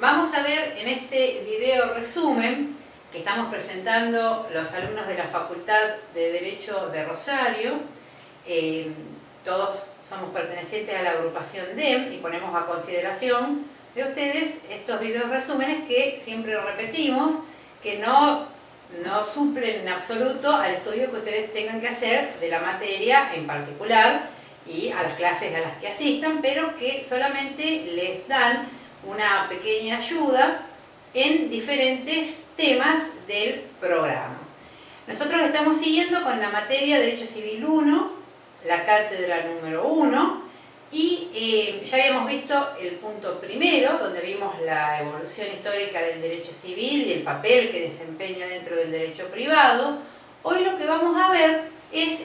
Vamos a ver en este video resumen que estamos presentando los alumnos de la Facultad de Derecho de Rosario. Todos somos pertenecientes a la agrupación DEM y ponemos a consideración de ustedes estos videos resúmenes que siempre repetimos, que no suplen en absoluto al estudio que ustedes tengan que hacer de la materia en particular y a las clases a las que asistan, pero que solamente les dan una pequeña ayuda en diferentes temas del programa. Nosotros estamos siguiendo con la materia Derecho Civil 1, la cátedra número 1, y ya habíamos visto el punto primero, donde vimos la evolución histórica del derecho civil y el papel que desempeña dentro del derecho privado. Hoy lo que vamos a ver es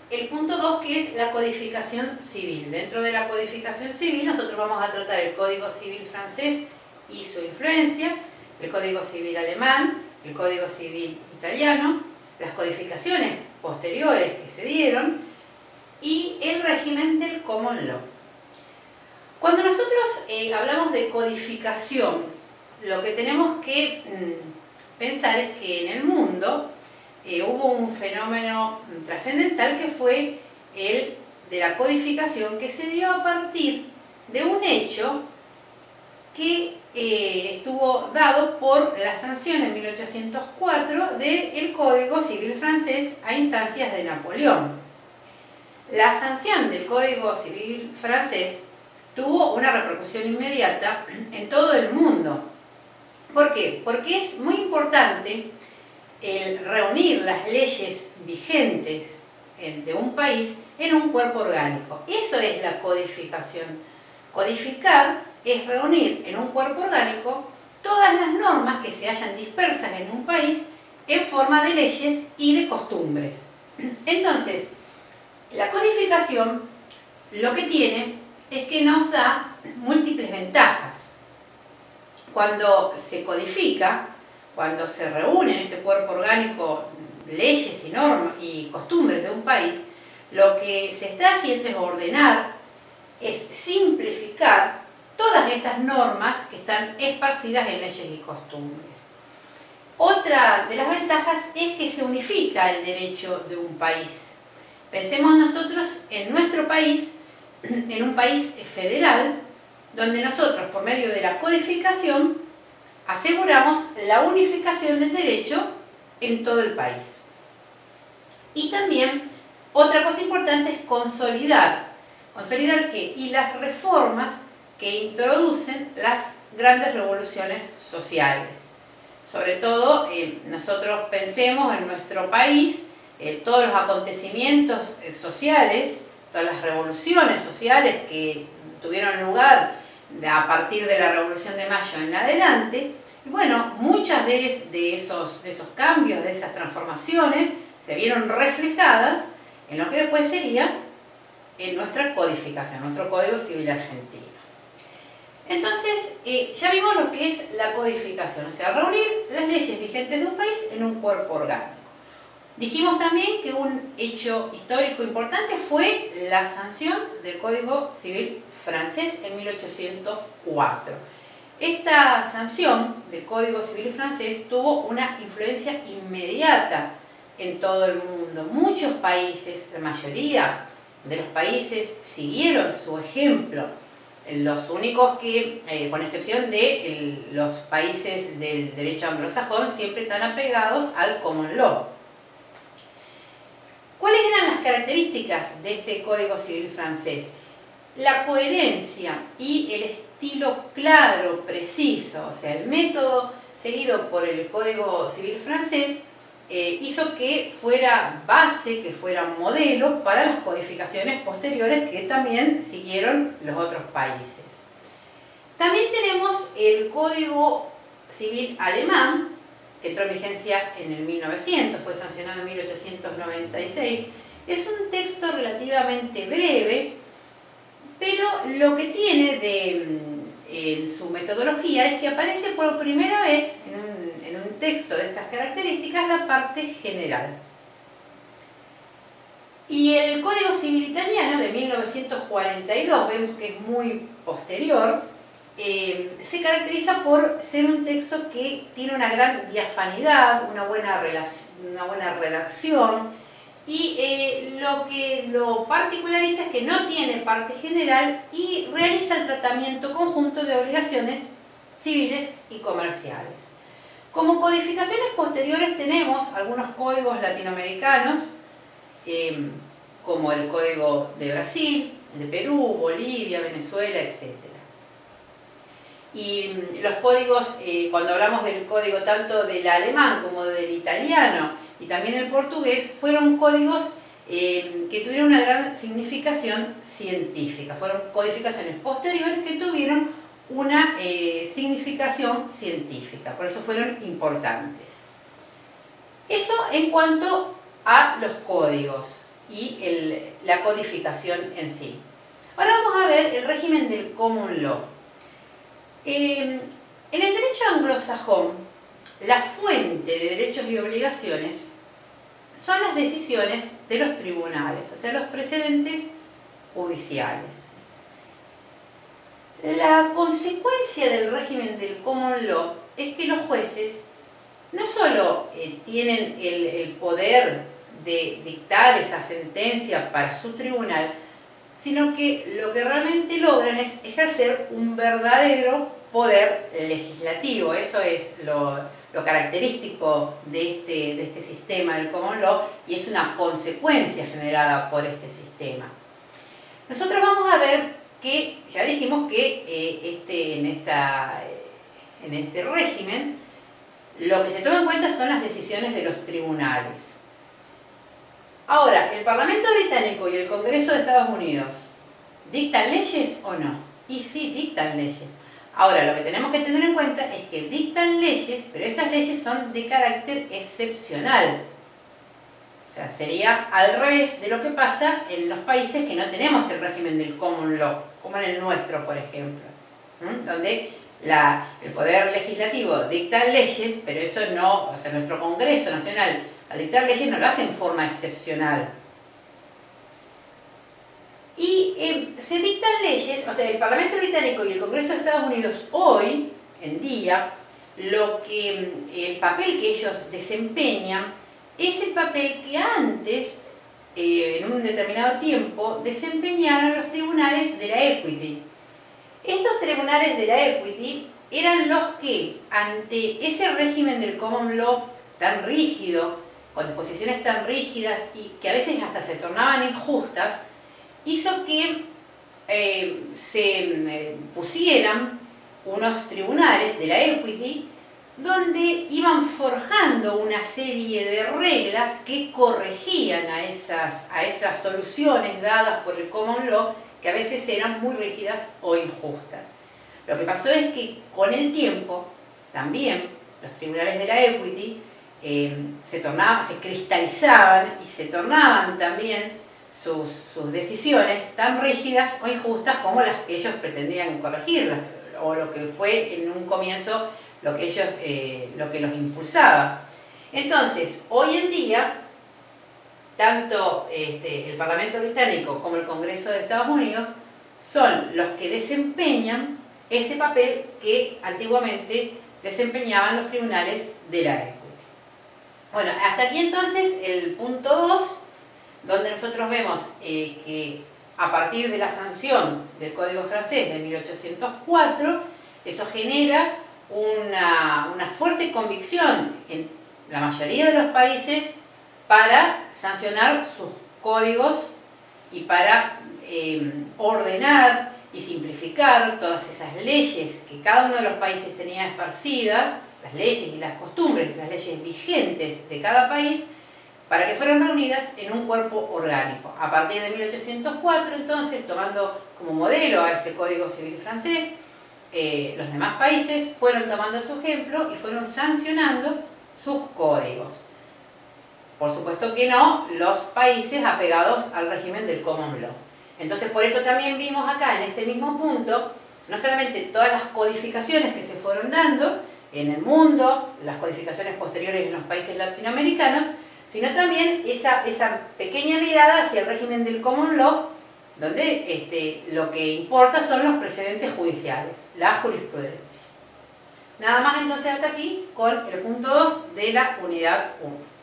el punto 2, que es la codificación civil. Dentro de la codificación civil nosotros vamos a tratar el Código Civil francés y su influencia, el Código Civil alemán, el Código Civil italiano, las codificaciones posteriores que se dieron y el régimen del Common Law. Cuando nosotros hablamos de codificación, lo que tenemos que pensar es que en el mundo hubo un fenómeno trascendental que fue el de la codificación, que se dio a partir de un hecho que estuvo dado por la sanción en 1804 del Código Civil francés a instancias de Napoleón. La sanción del Código Civil francés tuvo una repercusión inmediata en todo el mundo. ¿Por qué? Porque es muy importante el reunir las leyes vigentes de un país en un cuerpo orgánico. Eso es la codificación. Codificar es reunir en un cuerpo orgánico todas las normas que se hallan dispersas en un país en forma de leyes y de costumbres. Entonces, la codificación lo que tiene es que nos da múltiples ventajas. Cuando se codifica, cuando se reúnen en este cuerpo orgánico leyes y normas y costumbres de un país, lo que se está haciendo es ordenar, es simplificar todas esas normas que están esparcidas en leyes y costumbres. Otra de las ventajas es que se unifica el derecho de un país. Pensemos nosotros en nuestro país, en un país federal, donde nosotros, por medio de la codificación, aseguramos la unificación del derecho en todo el país. Y también, otra cosa importante es consolidar ¿qué? Y las reformas que introducen las grandes revoluciones sociales. Sobre todo, nosotros pensemos en nuestro país, todos los acontecimientos sociales, todas las revoluciones sociales que tuvieron lugar a partir de la Revolución de Mayo en adelante. Y bueno, muchas de esos cambios, de esas transformaciones, se vieron reflejadas en lo que después sería en nuestra codificación, nuestro Código Civil argentino. Entonces, ya vimos lo que es la codificación, o sea, reunir las leyes vigentes de un país en un cuerpo orgánico. Dijimos también que un hecho histórico importante fue la sanción del Código Civil francés en 1804. Esta sanción del Código Civil francés tuvo una influencia inmediata en todo el mundo. Muchos países, la mayoría de los países, siguieron su ejemplo. Los únicos que, con excepción de los países del derecho anglosajón, siempre están apegados al Common Law. ¿Cuáles eran las características de este Código Civil francés? La coherencia y el estilo claro, preciso, o sea, el método seguido por el Código Civil francés hizo que fuera base, que fuera modelo para las codificaciones posteriores que también siguieron los otros países. También tenemos el Código Civil alemán, que entró en vigencia en el 1900, fue sancionado en 1896. Es un texto relativamente breve, pero lo que tiene en su metodología es que aparece por primera vez en un texto de estas características la parte general. Y el Código Civil italiano de 1942, vemos que es muy posterior, se caracteriza por ser un texto que tiene una gran diafanidad, una buena redacción, y lo que lo particulariza es que no tiene parte general y realiza el tratamiento conjunto de obligaciones civiles y comerciales. Como codificaciones posteriores tenemos algunos códigos latinoamericanos, como el Código de Brasil, de Perú, Bolivia, Venezuela, etc. Y los códigos, cuando hablamos del código tanto del alemán como del italiano y también el portugués, fueron códigos que tuvieron una gran significación científica. Fueron codificaciones posteriores que tuvieron una significación científica, por eso fueron importantes. Eso en cuanto a los códigos y la codificación en sí. Ahora vamos a ver el régimen del common law. En el derecho anglosajón, la fuente de derechos y obligaciones son las decisiones de los tribunales, o sea, los precedentes judiciales. La consecuencia del régimen del common law es que los jueces no solo tienen el poder de dictar esa sentencia para su tribunal, sino que lo que realmente logran es ejercer un verdadero poder legislativo. Eso es lo característico de este sistema del common law y es una consecuencia generada por este sistema. Nosotros vamos a ver que, ya dijimos que en este régimen lo que se toma en cuenta son las decisiones de los tribunales. Ahora, ¿el Parlamento británico y el Congreso de Estados Unidos dictan leyes o no? Y sí, dictan leyes. Ahora, lo que tenemos que tener en cuenta es que dictan leyes, pero esas leyes son de carácter excepcional. O sea, sería al revés de lo que pasa en los países que no tenemos el régimen del common law, como en el nuestro, por ejemplo, donde el poder legislativo dicta leyes, pero eso no, o sea, nuestro Congreso Nacional, al dictar leyes no lo hace en forma excepcional. Y se dictan leyes, o sea, el Parlamento Británico y el Congreso de Estados Unidos hoy en día, el papel que ellos desempeñan es el papel que antes, en un determinado tiempo, desempeñaron los tribunales de la equity. Estos tribunales de la equity eran los que, ante ese régimen del common law tan rígido, con disposiciones tan rígidas y que a veces hasta se tornaban injustas, hizo que se pusieran unos tribunales de la equity donde iban forjando una serie de reglas que corregían a esas soluciones dadas por el common law, que a veces eran muy rígidas o injustas. Lo que pasó es que con el tiempo también los tribunales de la equity se cristalizaban y se tornaban también sus decisiones tan rígidas o injustas como las que ellos pretendían corregirlas, o lo que fue en un comienzo lo que los impulsaba. Entonces, hoy en día, tanto el Parlamento Británico como el Congreso de Estados Unidos son los que desempeñan ese papel que antiguamente desempeñaban los tribunales de la equity. Bueno, hasta aquí entonces el punto 2, donde nosotros vemos que a partir de la sanción del Código francés de 1804, eso genera una fuerte convicción en la mayoría de los países para sancionar sus códigos y para ordenar y simplificar todas esas leyes que cada uno de los países tenía esparcidas, las leyes y las costumbres, esas leyes vigentes de cada país, para que fueran reunidas en un cuerpo orgánico. A partir de 1804, entonces, tomando como modelo a ese Código Civil francés, los demás países fueron tomando su ejemplo y fueron sancionando sus códigos. Por supuesto que no los países apegados al régimen del common law. Entonces, por eso también vimos acá, en este mismo punto, no solamente todas las codificaciones que se fueron dando en el mundo, las codificaciones posteriores en los países latinoamericanos, sino también esa pequeña mirada hacia el régimen del common law donde lo que importa son los precedentes judiciales, la jurisprudencia. Nada más entonces hasta aquí con el punto 2 de la unidad 1.